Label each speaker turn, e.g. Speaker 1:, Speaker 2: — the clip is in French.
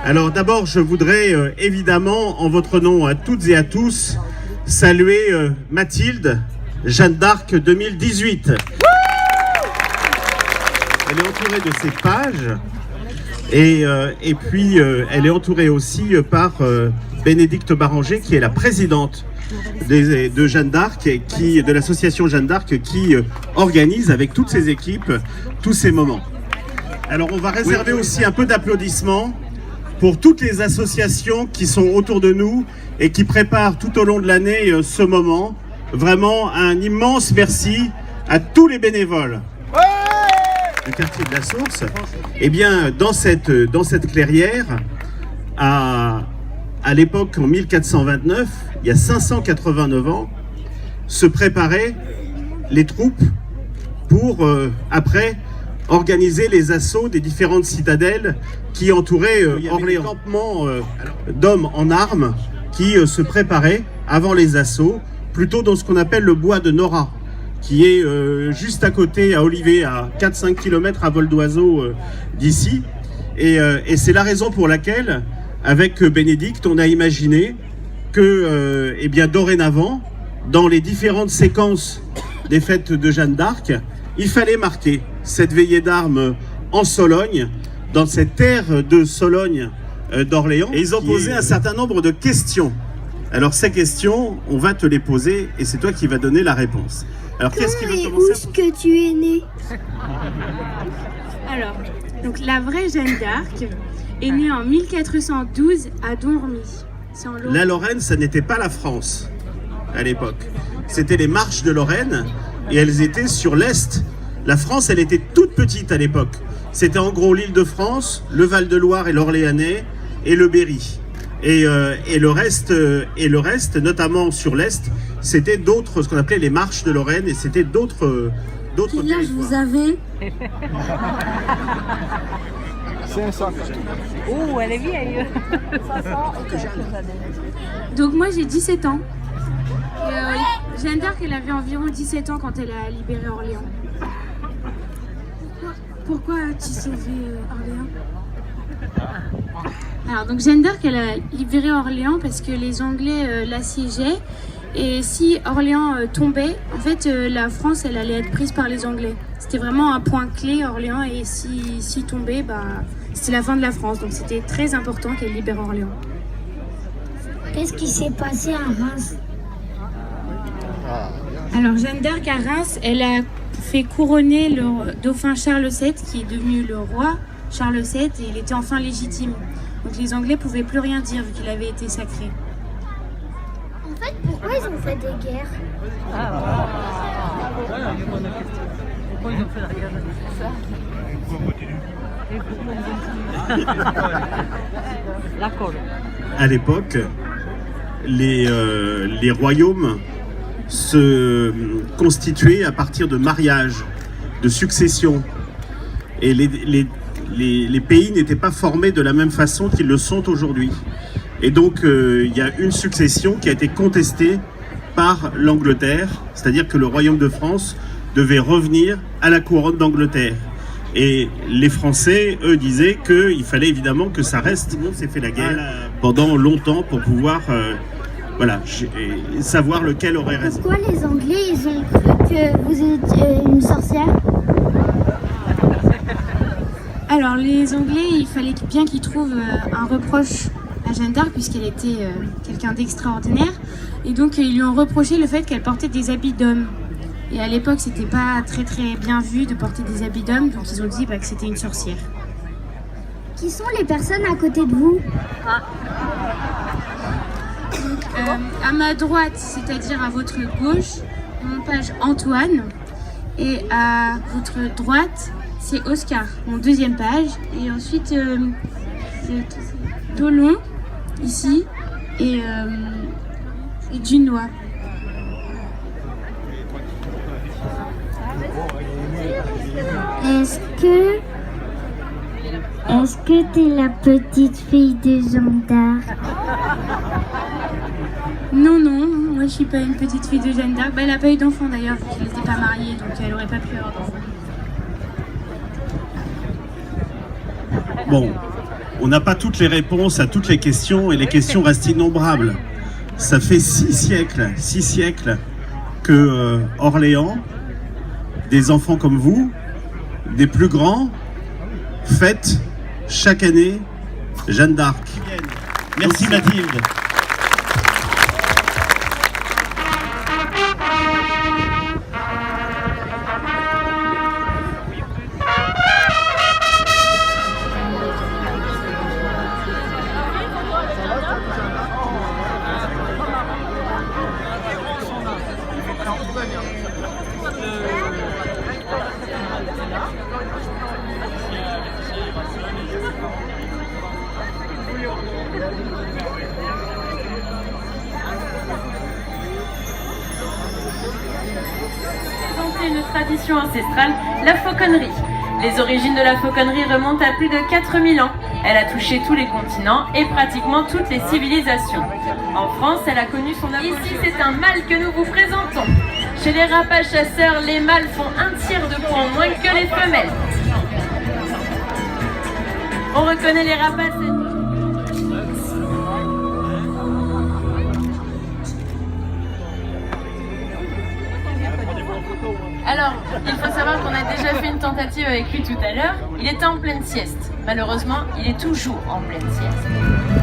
Speaker 1: Alors d'abord, je voudrais évidemment, en votre nom à toutes et à tous, saluer Mathilde, Jeanne d'Arc 2018. Elle est entourée de ses pages et puis elle est entourée aussi par Bénédicte Baranger, qui est la présidente de Jeanne d'Arc, de l'association Jeanne d'Arc, qui organise avec toutes ses équipes tous ces moments. Alors on va réserver aussi un peu d'applaudissements pour toutes les associations qui sont autour de nous et qui préparent tout au long de l'année ce moment. Vraiment un immense merci à tous les bénévoles du quartier de la Source. Eh bien, dans cette clairière, à l'époque, en 1429, il y a 589 ans, se préparaient les troupes pour, après, organiser les assauts des différentes citadelles qui entouraient Orléans. Des campements d'hommes en armes qui se préparaient avant les assauts, plutôt dans ce qu'on appelle le bois de Nora, qui est juste à côté, à Olivet, à 4-5 km à vol d'oiseau d'ici. Et c'est la raison pour laquelle, avec Bénédicte, on a imaginé que, eh bien, dorénavant, dans les différentes séquences des fêtes de Jeanne d'Arc, il fallait marquer cette veillée d'armes en Sologne, dans cette terre de Sologne d'Orléans. Et ils ont posé un certain nombre de questions. Alors ces questions, on va te les poser et c'est toi qui vas donner la réponse. Alors qu'est-ce qui veut commencer?
Speaker 2: Où est-ce que tu es né?
Speaker 3: Alors, donc la vraie Jeanne d'Arc est née en 1412 à Domremy.
Speaker 1: La Lorraine, ça n'était pas la France à l'époque. C'était les Marches de Lorraine et elles étaient sur l'Est. La France, elle était toute petite à l'époque. C'était en gros l'Île-de-France, le Val-de-Loire et l'Orléanais et le Berry. Et le reste, notamment sur l'Est, c'était d'autres, ce qu'on appelait les Marches de Lorraine, et c'était d'autres
Speaker 2: Quel âge vous avez?
Speaker 4: 500.
Speaker 5: Oh, elle est vieille.
Speaker 3: Donc moi j'ai 17 ans. Jeanne d'Arc, elle avait environ 17 ans quand elle a libéré Orléans. Pourquoi as-tu sauvé Orléans? Alors donc Jeanne d'Arc, elle a libéré Orléans parce que les Anglais l'assiégeaient. Et si Orléans tombait, en fait la France, elle allait être prise par les Anglais. C'était vraiment un point clé, Orléans, et si tombait, bah, c'était la fin de la France. Donc c'était très important qu'elle libère Orléans.
Speaker 2: Qu'est-ce qui s'est passé à Reims?
Speaker 3: Alors Jeanne d'Arc à Reims, elle a fait couronner le dauphin Charles VII, qui est devenu le roi Charles VII, et il était enfin légitime. Donc les Anglais pouvaient plus rien dire vu qu'il avait été sacré.
Speaker 2: En fait, pourquoi ils ont fait des guerres?
Speaker 5: Pourquoi ils ont fait la guerre? L'accord.
Speaker 1: À l'époque, les royaumes se constituaient à partir de mariages, de successions. Et les pays n'étaient pas formés de la même façon qu'ils le sont aujourd'hui. Et donc, il y a une succession qui a été contestée par l'Angleterre, c'est-à-dire que le royaume de France devait revenir à la couronne d'Angleterre. Et les Français, eux, disaient qu'il fallait évidemment que ça reste. Tout le monde s'est fait la guerre pendant longtemps pour pouvoir voilà, savoir lequel aurait raison.
Speaker 2: Pourquoi les Anglais, ils ont cru que vous étiez une sorcière?
Speaker 3: Alors les Anglais, il fallait bien qu'ils trouvent un reproche à Jeanne d'Arc puisqu'elle était quelqu'un d'extraordinaire. Et donc ils lui ont reproché le fait qu'elle portait des habits d'homme. Et à l'époque, c'était pas très bien vu de porter des habits d'homme, donc ils ont dit que c'était une sorcière.
Speaker 2: Qui sont les personnes à côté de vous?
Speaker 3: À ma droite, c'est-à-dire à votre gauche, mon page Antoine. Et à votre droite, c'est Oscar, mon deuxième page. Et ensuite, c'est Dolon, ici, et Dunois.
Speaker 2: Est-ce que tu es la petite fille de Jeanne d'Arc?
Speaker 3: Non, non, moi je suis pas une petite fille de Jeanne d'Arc. Elle n'a pas eu d'enfant d'ailleurs, vu qu'elle n'était pas mariée, donc elle aurait pas pu avoir d'enfant.
Speaker 1: Bon, on n'a pas toutes les réponses à toutes les questions et les questions restent innombrables. Ça fait 6 siècles que Orléans, des enfants comme vous, des plus grands, fêtent chaque année Jeanne d'Arc. Merci Mathilde.
Speaker 6: Une tradition ancestrale, la fauconnerie. Les origines de la fauconnerie remontent à plus de 4000 ans. Elle a touché tous les continents et pratiquement toutes les civilisations. En France, elle a connu son apogée. Ici, c'est un mâle que nous vous présentons. Chez les rapaces chasseurs, les mâles font un tiers de poids en moins que les femelles. On reconnaît les rapaces. Alors, il faut savoir qu'on a déjà fait une tentative avec lui tout à l'heure. Il était en pleine sieste. Malheureusement, il est toujours en pleine sieste.